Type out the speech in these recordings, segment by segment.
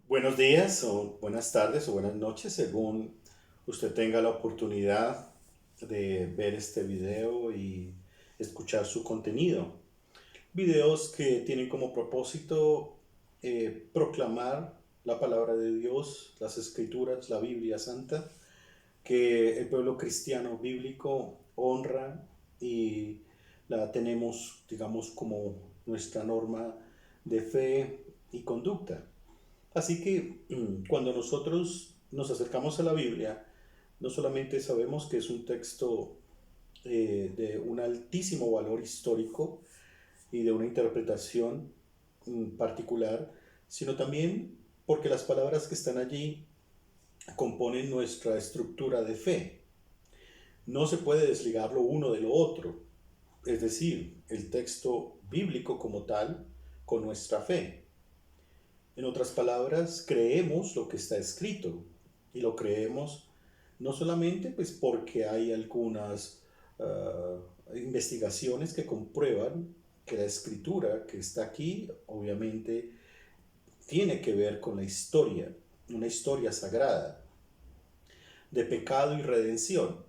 Buenos días o buenas tardes o buenas noches según usted tenga la oportunidad de ver este video y escuchar su contenido. Videos que tienen como propósito proclamar la palabra de Dios, las escrituras, la Biblia Santa, que el pueblo cristiano bíblico honra y la tenemos, digamos, como nuestra norma de fe y conducta. Así que cuando nosotros nos acercamos a la Biblia, no solamente sabemos que es un texto de un altísimo valor histórico y de una interpretación particular, sino también porque las palabras que están allí componen nuestra estructura de fe. No se puede desligar lo uno de lo otro, es decir, el texto bíblico como tal con nuestra fe. En otras palabras, creemos lo que está escrito y lo creemos no solamente pues porque hay algunas investigaciones que comprueban que la escritura que está aquí obviamente tiene que ver con la historia, una historia sagrada de pecado y redención,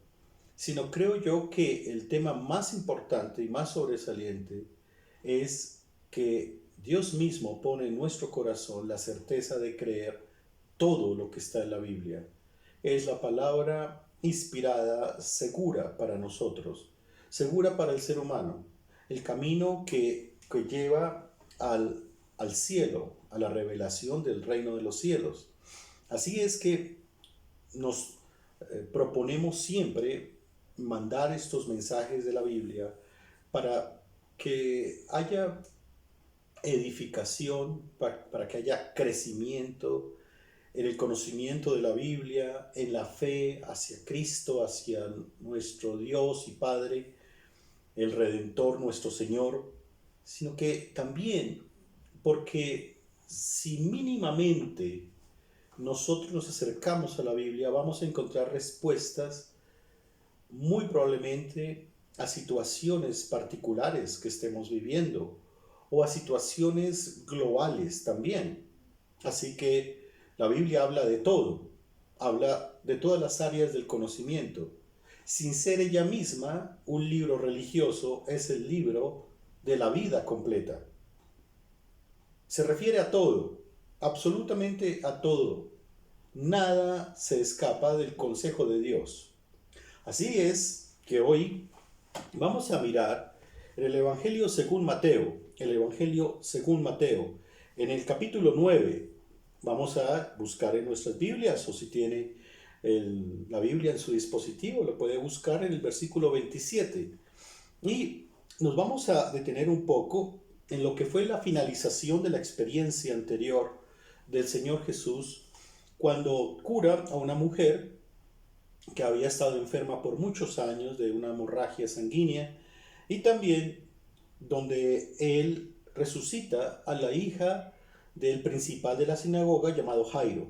sino creo yo que el tema más importante y más sobresaliente es que Dios mismo pone en nuestro corazón la certeza de creer todo lo que está en la Biblia. Es la palabra inspirada, segura para nosotros, segura para el ser humano, el camino que lleva al cielo, a la revelación del reino de los cielos. Así es que nos proponemos siempre mandar estos mensajes de la Biblia para que haya edificación, para que haya crecimiento en el conocimiento de la Biblia, en la fe hacia Cristo, hacia nuestro Dios y Padre, el Redentor, nuestro Señor, sino que también porque si mínimamente nosotros nos acercamos a la Biblia, vamos a encontrar respuestas muy probablemente a situaciones particulares que estemos viviendo o a situaciones globales también. Así que la Biblia habla de todo, habla de todas las áreas del conocimiento. Sin ser ella misma un libro religioso, es el libro de la vida completa. Se refiere a todo, absolutamente a todo. Nada se escapa del consejo de Dios. Así es que hoy vamos a mirar en el Evangelio según Mateo, el Evangelio según Mateo, en el capítulo 9. Vamos a buscar en nuestras Biblias, o si tiene la Biblia en su dispositivo, lo puede buscar en el versículo 27. Y nos vamos a detener un poco en lo que fue la finalización de la experiencia anterior del Señor Jesús cuando cura a una mujer que había estado enferma por muchos años de una hemorragia sanguínea, y también donde él resucita a la hija del principal de la sinagoga llamado Jairo.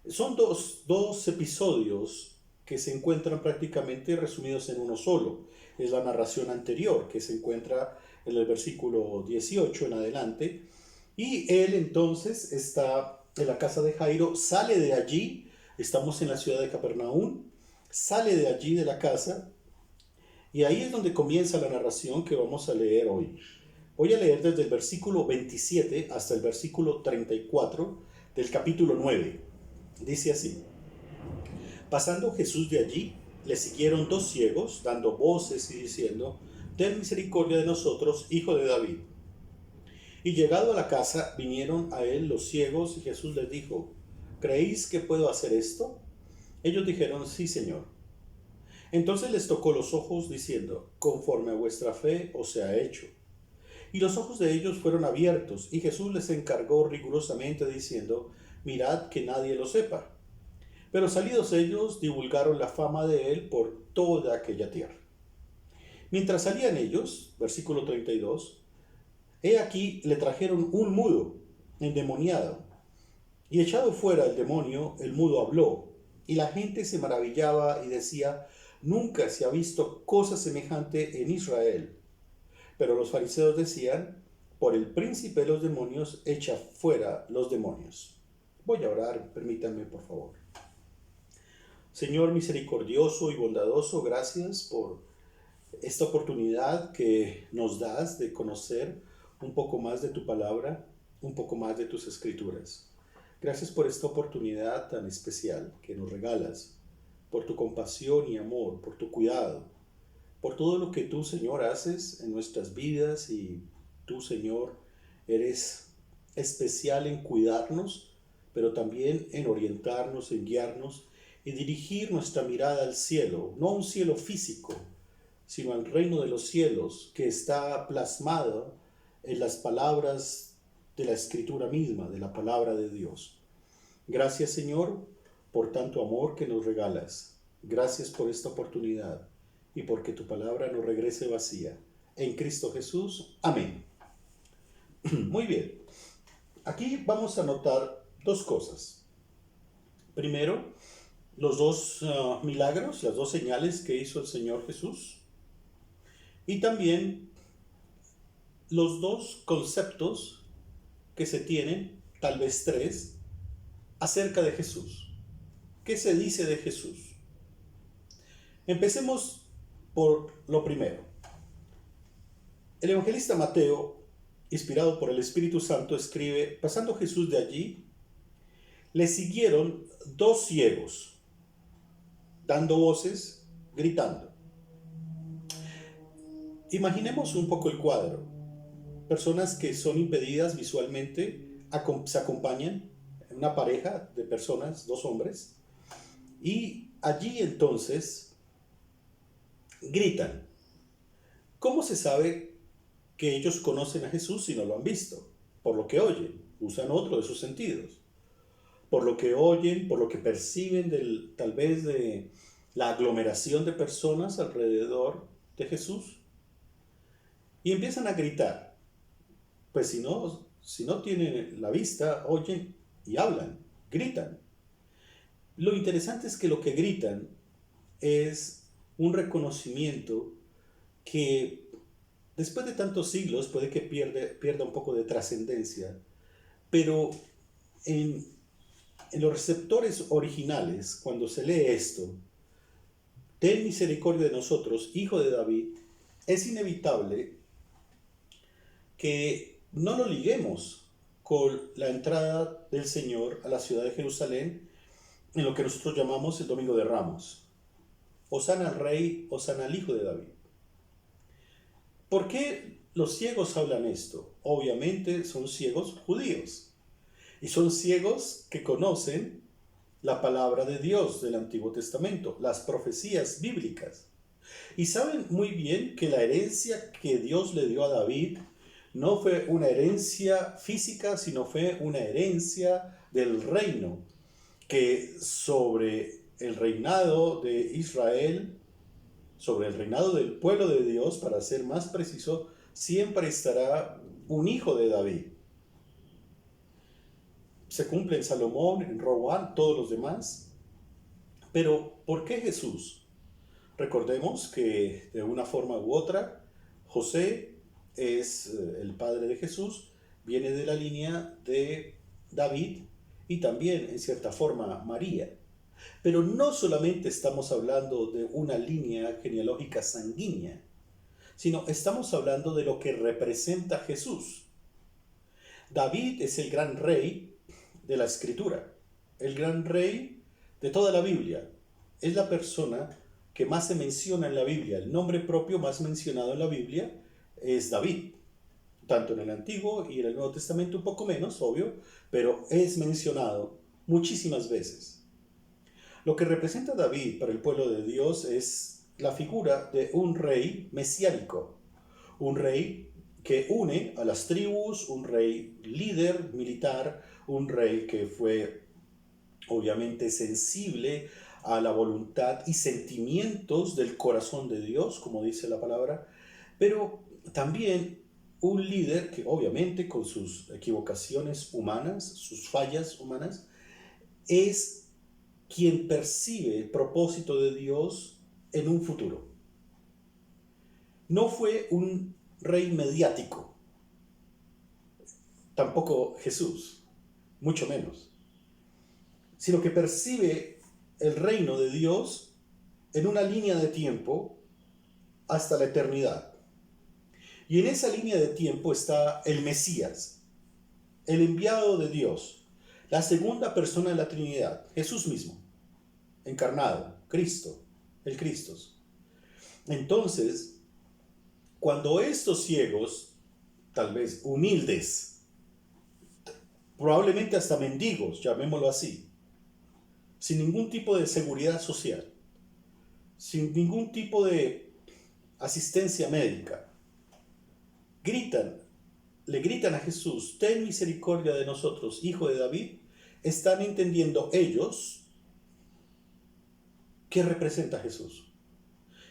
Son dos episodios que se encuentran prácticamente resumidos en uno solo. Es la narración anterior que se encuentra en el versículo 18 en adelante, y él entonces está en la casa de Jairo, sale de allí, estamos en la ciudad de Capernaum, sale de allí de la casa, y ahí es donde comienza la narración que vamos a leer hoy. Voy a leer desde el versículo 27 hasta el versículo 34 del capítulo 9. Dice así: pasando Jesús de allí, le siguieron dos ciegos, dando voces y diciendo: ten misericordia de nosotros, hijo de David. Y llegado a la casa, vinieron a él los ciegos, y Jesús les dijo: ¿creéis que puedo hacer esto? Ellos dijeron: sí, Señor. Entonces les tocó los ojos, diciendo: conforme a vuestra fe os sea hecho. Y los ojos de ellos fueron abiertos, y Jesús les encargó rigurosamente, diciendo: mirad que nadie lo sepa. Pero salidos ellos, divulgaron la fama de él por toda aquella tierra. Mientras salían ellos, versículo 32, he aquí le trajeron un mudo, endemoniado, y echado fuera el demonio, el mudo habló, y la gente se maravillaba y decía: nunca se ha visto cosa semejante en Israel. Pero los fariseos decían: por el príncipe de los demonios echa fuera los demonios. Voy a orar, permítanme por favor. Señor misericordioso y bondadoso, gracias por esta oportunidad que nos das de conocer un poco más de tu palabra, un poco más de tus escrituras. Gracias por esta oportunidad tan especial que nos regalas, por tu compasión y amor, por tu cuidado, por todo lo que tú, Señor, haces en nuestras vidas y tú, Señor, eres especial en cuidarnos, pero también en orientarnos, en guiarnos y dirigir nuestra mirada al cielo, no a un cielo físico, sino al reino de los cielos que está plasmado en las palabras de la Escritura misma, de la palabra de Dios. Gracias, Señor, por tanto amor que nos regalas. Gracias por esta oportunidad y porque tu palabra no regrese vacía. En Cristo Jesús. Amén. Muy bien. Aquí vamos a notar dos cosas. Primero, los dos milagros, las dos señales que hizo el Señor Jesús. Y también los dos conceptos que se tienen, tal vez tres, acerca de Jesús. ¿Qué se dice de Jesús? Empecemos por lo primero. El evangelista Mateo, inspirado por el Espíritu Santo, escribe: pasando Jesús de allí, le siguieron dos ciegos, dando voces, gritando. Imaginemos un poco el cuadro. Personas que son impedidas visualmente se acompañan, una pareja de personas, dos hombres, y allí entonces gritan. ¿Cómo se sabe que ellos conocen a Jesús si no lo han visto? Por lo que oyen, usan otro de sus sentidos. Por lo que oyen, por lo que perciben tal vez de la aglomeración de personas alrededor de Jesús. Y empiezan a gritar. Pues si no tienen la vista, oyen y hablan, gritan. Lo interesante es que lo que gritan es un reconocimiento que después de tantos siglos puede que pierda un poco de trascendencia, pero en los receptores originales, cuando se lee esto, ten misericordia de nosotros, hijo de David, es inevitable que no lo liguemos con la entrada del Señor a la ciudad de Jerusalén en lo que nosotros llamamos el Domingo de Ramos. Hosana al Rey, Hosana al Hijo de David. ¿Por qué los ciegos hablan esto? Obviamente son ciegos judíos y son ciegos que conocen la palabra de Dios del Antiguo Testamento, las profecías bíblicas, y saben muy bien que la herencia que Dios le dio a David no fue una herencia física, sino fue una herencia del reino, que sobre el reinado de Israel, sobre el reinado del pueblo de Dios, para ser más preciso, siempre estará un hijo de David. Se cumple en Salomón, en Roboam, todos los demás. Pero, ¿por qué Jesús? Recordemos que de una forma u otra, José es el padre de Jesús, viene de la línea de David y también en cierta forma María. Pero no solamente estamos hablando de una línea genealógica sanguínea, sino estamos hablando de lo que representa Jesús. David es el gran rey de la Escritura, el gran rey de toda la Biblia. Es la persona que más se menciona en la Biblia. El nombre propio más mencionado en la Biblia es David, tanto en el Antiguo y en el Nuevo Testamento un poco menos, obvio, pero es mencionado muchísimas veces. Lo que representa David para el pueblo de Dios es la figura de un rey mesiánico, un rey que une a las tribus, un rey líder militar, un rey que fue obviamente sensible a la voluntad y sentimientos del corazón de Dios, como dice la palabra, pero también un líder que obviamente con sus equivocaciones humanas, sus fallas humanas, es quien percibe el propósito de Dios en un futuro. No fue un rey mediático, tampoco Jesús, mucho menos. sino que percibe el reino de Dios en una línea de tiempo hasta la eternidad. Y en esa línea de tiempo está el Mesías, el enviado de Dios, la segunda persona de la Trinidad, Jesús mismo, encarnado, Cristo, el Cristo. Entonces, cuando estos ciegos, tal vez humildes, probablemente hasta mendigos, llamémoslo así, sin ningún tipo de seguridad social, sin ningún tipo de asistencia médica, le gritan a Jesús, ten misericordia de nosotros, hijo de David, están entendiendo ellos qué representa Jesús.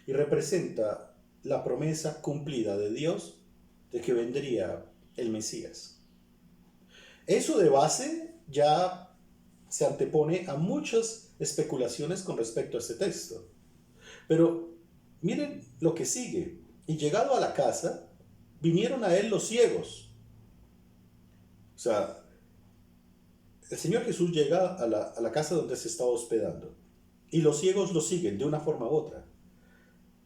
Y representa la promesa cumplida de Dios de que vendría el Mesías. Eso de base ya se antepone a muchas especulaciones con respecto a este texto. Pero miren lo que sigue. Y llegado a la casa, vinieron a él los ciegos. O sea, el Señor Jesús llega a la casa donde se estaba hospedando. Y los ciegos lo siguen de una forma u otra.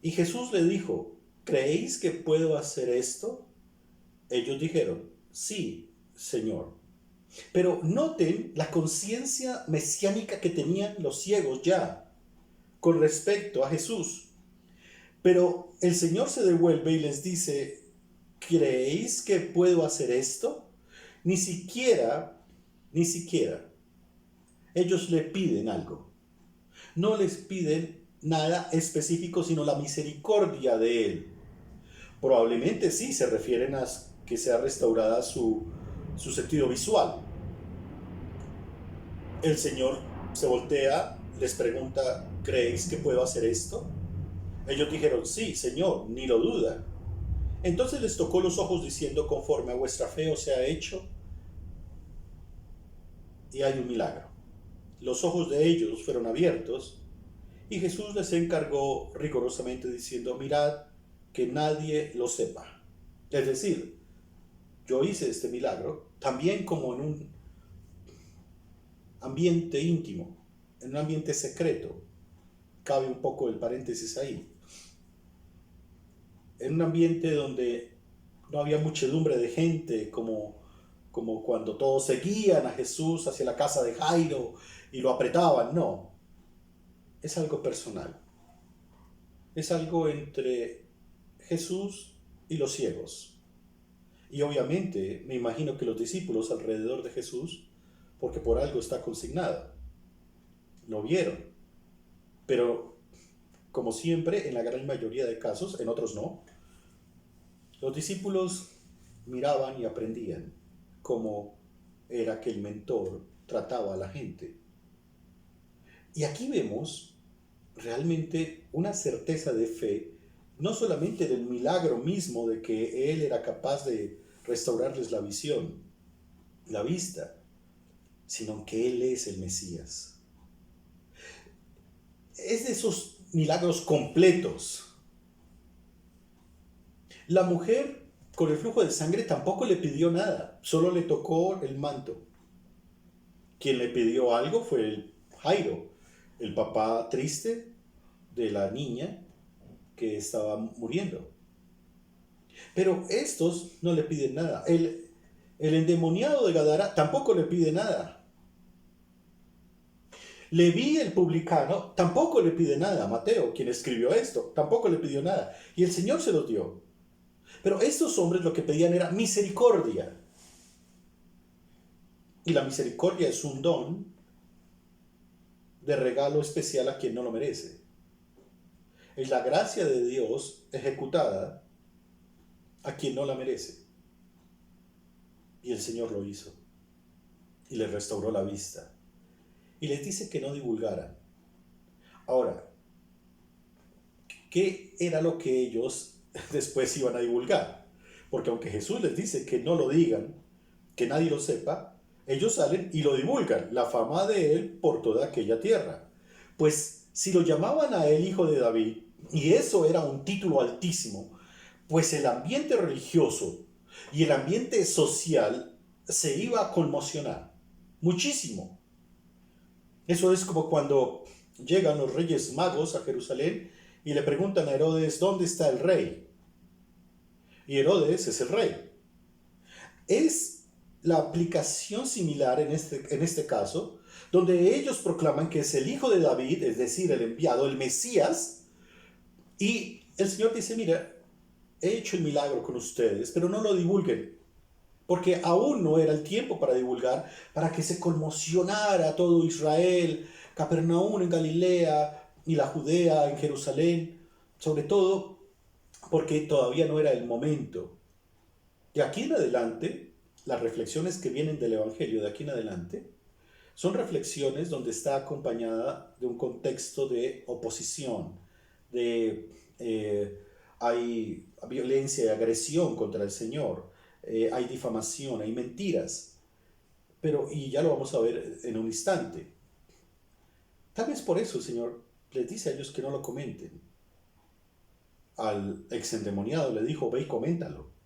Y Jesús le dijo, ¿creéis que puedo hacer esto? Ellos dijeron, sí, Señor. Pero noten la conciencia mesiánica que tenían los ciegos ya con respecto a Jesús. Pero el Señor se devuelve y les dice, ¿creéis que puedo hacer esto? Ni siquiera, ellos le piden algo. No les piden nada específico, sino la misericordia de Él. Probablemente sí se refieren a que sea restaurada su sentido visual. El Señor se voltea, les pregunta, ¿creéis que puedo hacer esto? Ellos dijeron, sí, Señor, ni lo duda. Entonces les tocó los ojos diciendo, conforme a vuestra fe os sea hecho, y hay un milagro. Los ojos de ellos fueron abiertos, y Jesús les encargó rigurosamente diciendo, mirad que nadie lo sepa. Es decir, yo hice este milagro también como en un ambiente íntimo, en un ambiente secreto. Cabe un poco el paréntesis ahí. En un ambiente donde no había muchedumbre de gente, como cuando todos seguían a Jesús hacia la casa de Jairo y lo apretaban. No, es algo personal. Es algo entre Jesús y los ciegos. Y obviamente me imagino que los discípulos alrededor de Jesús, porque por algo está consignado, lo vieron. Pero como siempre, en la gran mayoría de casos, en otros no, los discípulos miraban y aprendían cómo era que el mentor trataba a la gente. Y aquí vemos realmente una certeza de fe, no solamente del milagro mismo de que Él era capaz de restaurarles la visión, la vista, sino que Él es el Mesías. Es de esos milagros completos. La mujer con el flujo de sangre tampoco le pidió nada, solo le tocó el manto. Quien le pidió algo fue el Jairo, el papá triste de la niña que estaba muriendo. Pero estos no le piden nada. El endemoniado de Gadara tampoco le pide nada. Leví el publicano tampoco le pide nada. Mateo, quien escribió esto, tampoco le pidió nada. Y el Señor se los dio. Pero estos hombres lo que pedían era misericordia. Y la misericordia es un don de regalo especial a quien no lo merece. Es la gracia de Dios ejecutada a quien no la merece. Y el Señor lo hizo. Y les restauró la vista. Y les dice que no divulgaran. Ahora, ¿qué era lo que ellos después iban a divulgar? Porque aunque Jesús les dice que no lo digan, que nadie lo sepa, ellos salen y lo divulgan, la fama de Él por toda aquella tierra. Pues si lo llamaban a Él hijo de David, y eso era un título altísimo, pues el ambiente religioso y el ambiente social se iba a conmocionar muchísimo. Eso es como cuando llegan los reyes magos a Jerusalén y le preguntan a Herodes, ¿dónde está el rey? Y Herodes es el rey. Es la aplicación similar en este caso, donde ellos proclaman que es el hijo de David, es decir, el enviado, el Mesías, y el Señor dice, mira, he hecho el milagro con ustedes, pero no lo divulguen, porque aún no era el tiempo para divulgar, para que se conmocionara todo Israel, Capernaum en Galilea y la Judea en Jerusalén, sobre todo porque todavía no era el momento. De aquí en adelante, las reflexiones que vienen del Evangelio de aquí en adelante, son reflexiones donde está acompañada de un contexto de oposición, de hay violencia y agresión contra el Señor, hay difamación, hay mentiras, pero, y ya lo vamos a ver en un instante. Tal vez por eso el Señor les dice a ellos que no lo comenten. Al ex endemoniado le dijo, ve y coméntalo.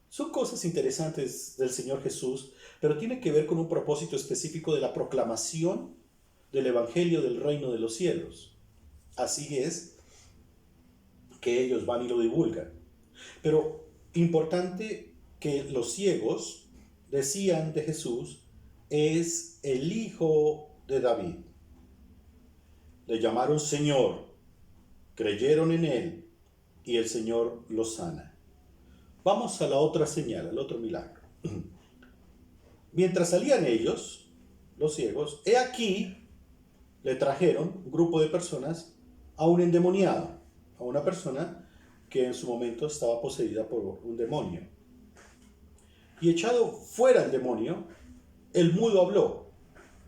Son cosas interesantes del Señor Jesús, pero tiene que ver con un propósito específico de la proclamación del Evangelio del reino de los cielos. Así es que ellos van y lo divulgan. Pero importante que los ciegos decían de Jesús, es el hijo de David. Le llamaron Señor, creyeron en él y el Señor los sana. Vamos a la otra señal, al otro milagro. Mientras salían ellos, los ciegos, he aquí, le trajeron un grupo de personas a un endemoniado, a una persona que en su momento estaba poseída por un demonio. Y echado fuera el demonio, el mudo habló.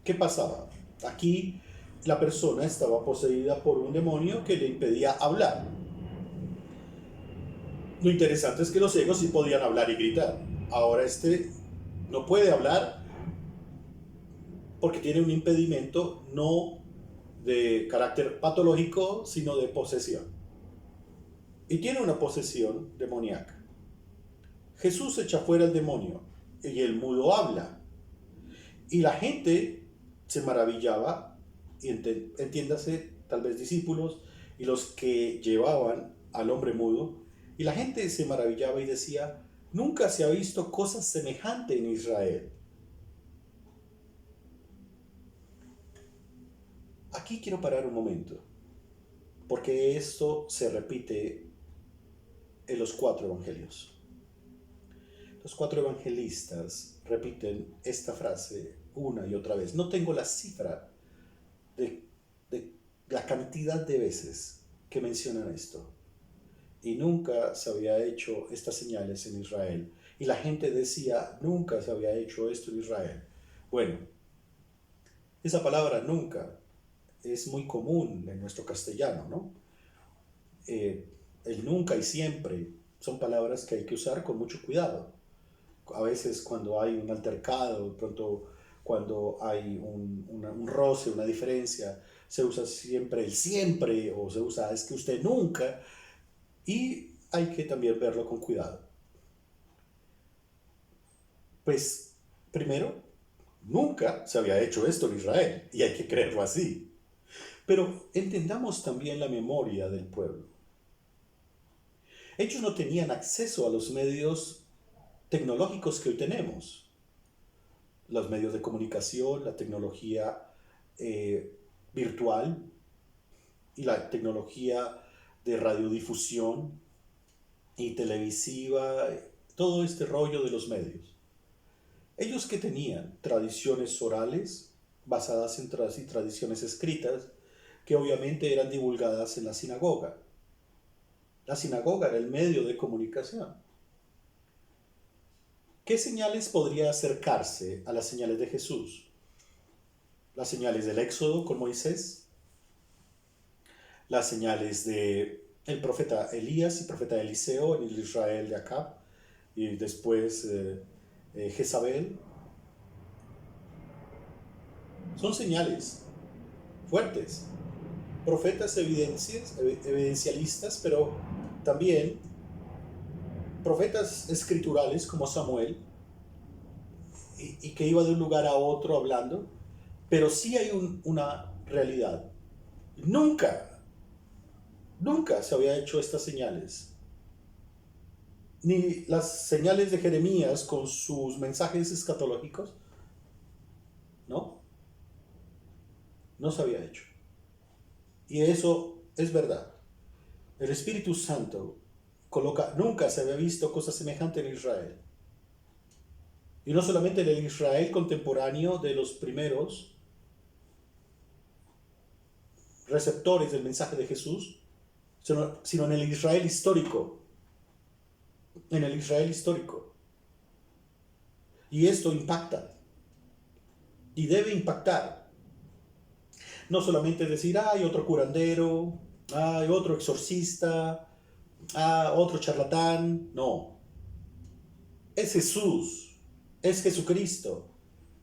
¿Qué pasaba? Aquí la persona estaba poseída por un demonio que le impedía hablar. Lo interesante es que los ciegos sí podían hablar y gritar. Ahora este no puede hablar porque tiene un impedimento no de carácter patológico, sino de posesión. Y tiene una posesión demoníaca. Jesús echa fuera el demonio y el mudo habla. Y la gente se maravillaba, y entiéndase, tal vez discípulos y los que llevaban al hombre mudo, y la gente se maravillaba y decía, nunca se ha visto cosa semejante en Israel. Aquí quiero parar un momento, porque esto se repite en los 4 evangelios. Los 4 evangelistas repiten esta frase una y otra vez. No tengo la cifra de la cantidad de veces que mencionan esto. Y nunca se había hecho estas señales en Israel. Y la gente decía, nunca se había hecho esto en Israel. Bueno, esa palabra nunca es muy común en nuestro castellano, ¿no? El nunca y siempre son palabras que hay que usar con mucho cuidado. A veces cuando hay un altercado, de pronto cuando hay un roce, una diferencia, se usa siempre el siempre o se usa es que usted nunca, y hay que también verlo con cuidado. Pues primero, nunca se había hecho esto en Israel y hay que creerlo así. Pero entendamos también la memoria del pueblo. Ellos no tenían acceso a los medios tecnológicos que hoy tenemos. Los medios de comunicación, la tecnología virtual y la tecnología de radiodifusión y televisiva, todo este rollo de los medios. Ellos que tenían tradiciones orales basadas en tradiciones escritas que obviamente eran divulgadas en la sinagoga. La sinagoga era el medio de comunicación. ¿Qué señales podría acercarse a las señales de Jesús? Las señales del Éxodo con Moisés, las señales de el profeta Elías y profeta Eliseo en el Israel de Acab, y después Jezabel. Son señales fuertes, profetas evidencialistas, pero también profetas escriturales como Samuel, y que iba de un lugar a otro hablando, Pero sí hay una realidad. Nunca, nunca se había hecho estas señales. Ni las señales de Jeremías con sus mensajes escatológicos, ¿no? No se había hecho. Y eso es verdad. El Espíritu Santo nunca se había visto cosa semejante en Israel. Y no solamente en el Israel contemporáneo de los primeros receptores del mensaje de Jesús, sino en el Israel histórico. En el Israel histórico. Y esto impacta. Y debe impactar. No solamente decir, hay otro curandero, hay otro exorcista, otro charlatán. No. Es Jesús. Es Jesucristo,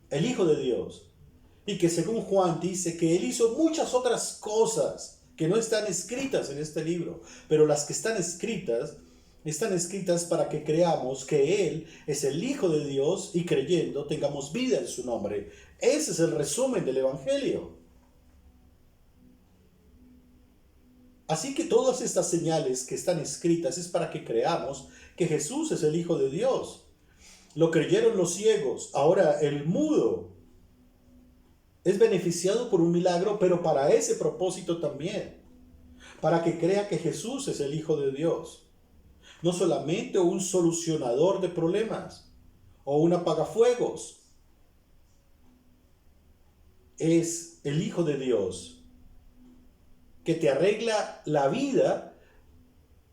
el Hijo de Dios. Y que según Juan dice que Él hizo muchas otras cosas que no están escritas en este libro. Pero las que están escritas para que creamos que Él es el Hijo de Dios y creyendo tengamos vida en su nombre. Ese es el resumen del Evangelio. Así que todas estas señales que están escritas es para que creamos que Jesús es el Hijo de Dios. Lo creyeron los ciegos, ahora el mudo es beneficiado por un milagro, pero para ese propósito también, para que crea que Jesús es el Hijo de Dios. No solamente un solucionador de problemas o un apagafuegos, es el Hijo de Dios que te arregla la vida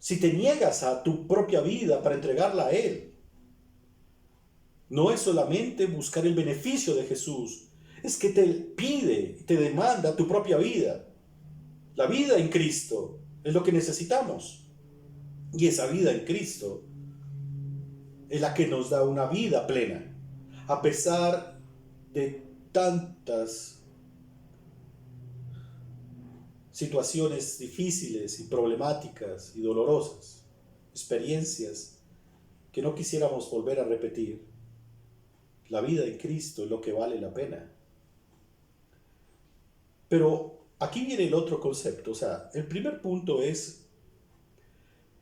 si te niegas a tu propia vida para entregarla a Él. No es solamente buscar el beneficio de Jesús, es que te pide, te demanda tu propia vida. La vida en Cristo es lo que necesitamos. Y esa vida en Cristo es la que nos da una vida plena, a pesar de tantas situaciones difíciles y problemáticas y dolorosas, experiencias que no quisiéramos volver a repetir. La vida en Cristo es lo que vale la pena. Pero aquí viene el otro concepto. O sea, el primer punto es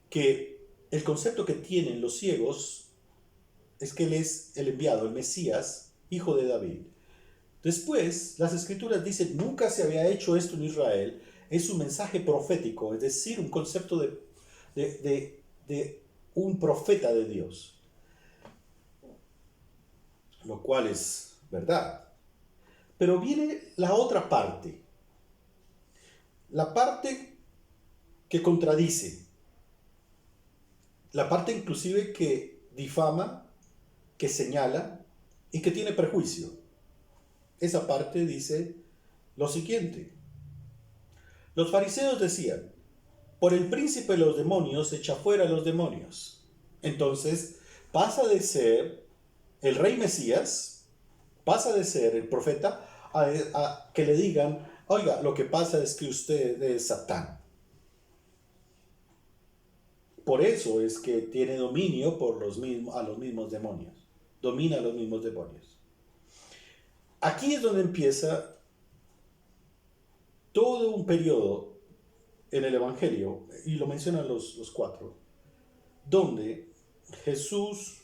que el concepto que tienen los ciegos es que Él es el enviado, el Mesías, hijo de David. Después, las Escrituras dicen, nunca se había hecho esto en Israel. Es un mensaje profético, es decir, un concepto de un profeta de Dios. Lo cual es verdad. Pero viene la otra parte. La parte que contradice. La parte inclusive que difama, que señala y que tiene perjuicio. Esa parte dice lo siguiente. Los fariseos decían, por el príncipe de los demonios echa fuera a los demonios. Entonces pasa de ser el rey Mesías, pasa de ser el profeta a que le digan, oiga, lo que pasa es que usted es Satán. Por eso es que tiene dominio a los mismos demonios. Domina a los mismos demonios. Aquí es donde empieza todo un periodo en el Evangelio, y lo mencionan los cuatro, donde Jesús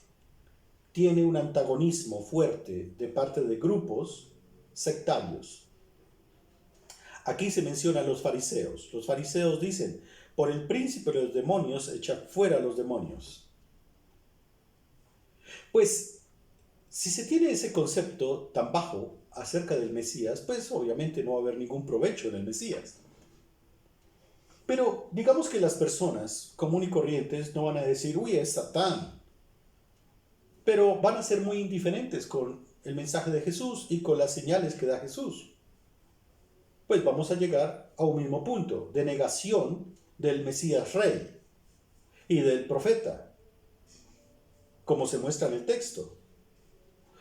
tiene un antagonismo fuerte de parte de grupos sectarios. Aquí se menciona a los fariseos. Los fariseos dicen, por el príncipe de los demonios echa fuera a los demonios. Pues, si se tiene ese concepto tan bajo acerca del Mesías, pues obviamente no va a haber ningún provecho en el Mesías. Pero digamos que las personas comunes y corrientes no van a decir, uy, es Satán. Pero van a ser muy indiferentes con el mensaje de Jesús y con las señales que da Jesús. Pues vamos a llegar a un mismo punto, de negación del Mesías Rey y del profeta, como se muestra en el texto.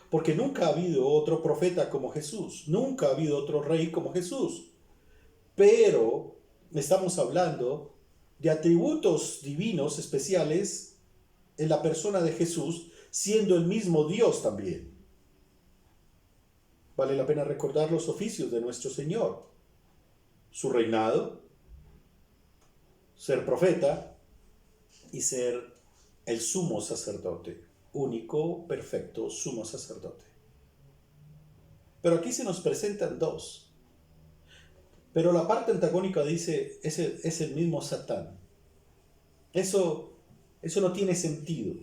Porque nunca ha habido otro profeta como Jesús, nunca ha habido otro rey como Jesús. Pero estamos hablando de atributos divinos especiales en la persona de Jesús, siendo el mismo Dios también. Vale la pena recordar los oficios de nuestro Señor, su reinado, ser profeta y ser el sumo sacerdote, único, perfecto sumo sacerdote. Pero aquí se nos presentan dos. Pero la parte antagónica dice, es el mismo Satán. Eso no tiene sentido.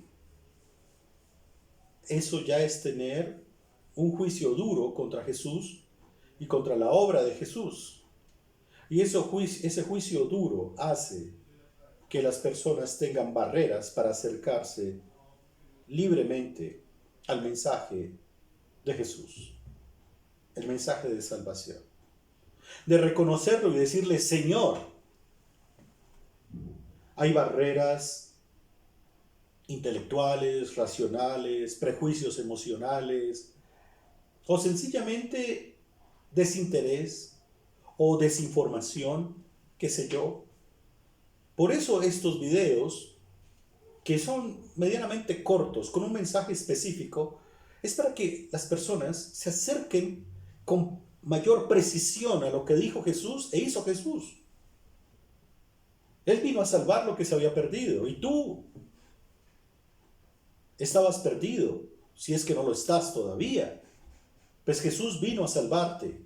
Eso ya es tener un juicio duro contra Jesús y contra la obra de Jesús. Y ese juicio duro hace que las personas tengan barreras para acercarse libremente al mensaje de Jesús, el mensaje de salvación. De reconocerlo y decirle, Señor, hay barreras intelectuales, racionales, prejuicios emocionales, o sencillamente desinterés o desinformación, qué sé yo. Por eso estos videos, que son medianamente cortos, con un mensaje específico, es para que las personas se acerquen con mayor precisión a lo que dijo Jesús e hizo Jesús. Él vino a salvar lo que se había perdido, y tú estabas perdido, si es que no lo estás todavía. Pues Jesús vino a salvarte,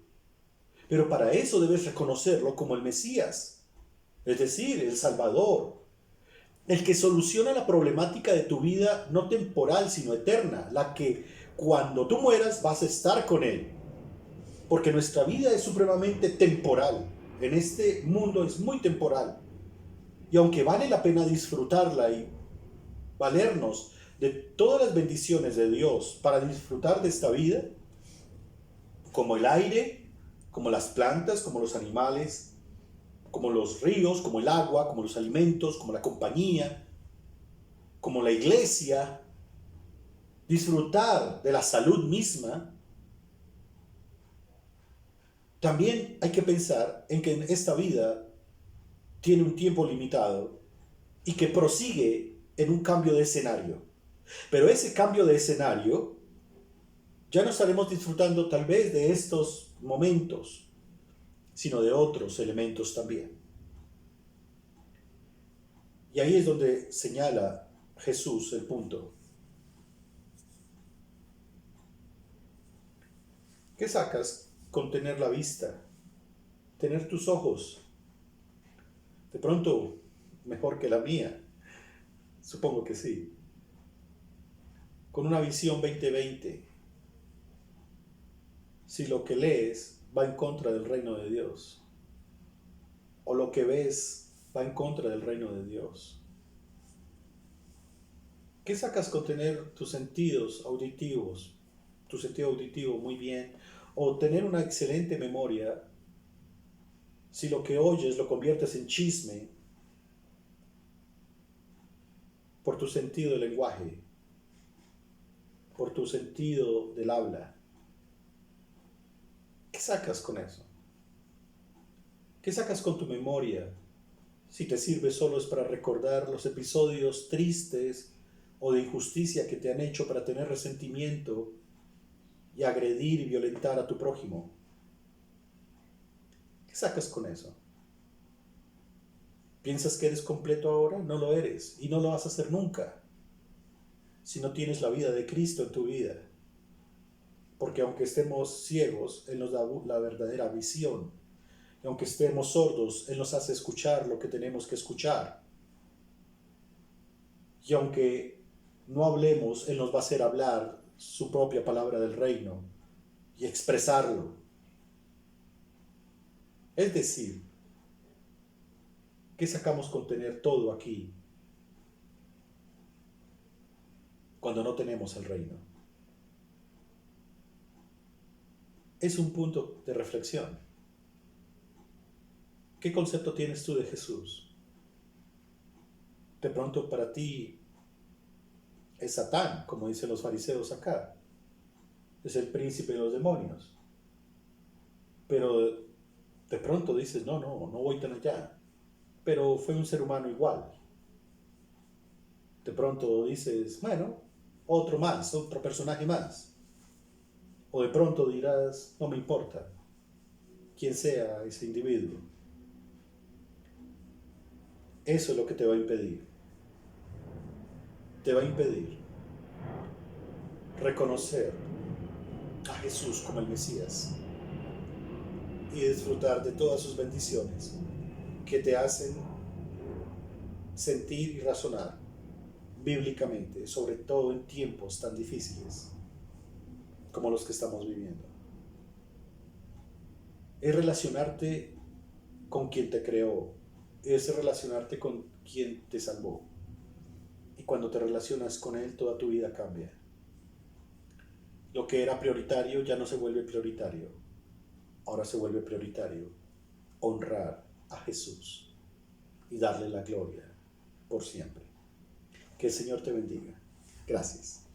pero para eso debes reconocerlo como el Mesías, es decir, el Salvador, el que soluciona la problemática de tu vida no temporal, sino eterna, la que cuando tú mueras vas a estar con Él. Porque nuestra vida es supremamente temporal. En este mundo es muy temporal. Y aunque vale la pena disfrutarla y valernos de todas las bendiciones de Dios para disfrutar de esta vida, como el aire, como las plantas, como los animales, como los ríos, como el agua, como los alimentos, como la compañía, como la iglesia, disfrutar de la salud misma, también hay que pensar en que esta vida tiene un tiempo limitado y que prosigue en un cambio de escenario. Pero ese cambio de escenario ya no estaremos disfrutando tal vez de estos momentos, sino de otros elementos también. Y ahí es donde señala Jesús el punto. ¿Qué sacas con tener la vista? Tener tus ojos. De pronto, mejor que la mía. Supongo que sí. Con una visión 2020. Si lo que lees va en contra del reino de Dios, o lo que ves va en contra del reino de Dios. ¿Qué sacas con tener tus sentidos auditivos, tu sentido auditivo muy bien, o tener una excelente memoria, si lo que oyes lo conviertes en chisme por tu sentido del lenguaje, por tu sentido del habla? ¿Qué sacas con eso? ¿Qué sacas con tu memoria? Si te sirve solo es para recordar los episodios tristes o de injusticia que te han hecho para tener resentimiento y agredir y violentar a tu prójimo. ¿Qué sacas con eso? ¿Piensas que eres completo ahora? No lo eres y no lo vas a hacer nunca si no tienes la vida de Cristo en tu vida. Porque aunque estemos ciegos, Él nos da la verdadera visión. Y aunque estemos sordos, Él nos hace escuchar lo que tenemos que escuchar. Y aunque no hablemos, Él nos va a hacer hablar su propia palabra del reino y expresarlo. Es decir, ¿qué sacamos con tener todo aquí cuando no tenemos el reino? Es un punto de reflexión. ¿Qué concepto tienes tú de Jesús? De pronto para ti es Satán, como dicen los fariseos acá. Es el príncipe de los demonios. Pero de pronto dices, no voy tan allá. Pero fue un ser humano igual. De pronto dices, bueno, otro más, otro personaje más. O de pronto dirás, no me importa quién sea ese individuo. Eso es lo que te va a impedir. Te va a impedir reconocer a Jesús como el Mesías y disfrutar de todas sus bendiciones que te hacen sentir y razonar bíblicamente, sobre todo en tiempos tan difíciles como los que estamos viviendo. Es relacionarte con quien te creó, es relacionarte con quien te salvó. Y cuando te relacionas con Él, toda tu vida cambia. Lo que era prioritario ya no se vuelve prioritario. Ahora se vuelve prioritario honrar a Jesús y darle la gloria por siempre. Que el Señor te bendiga. Gracias.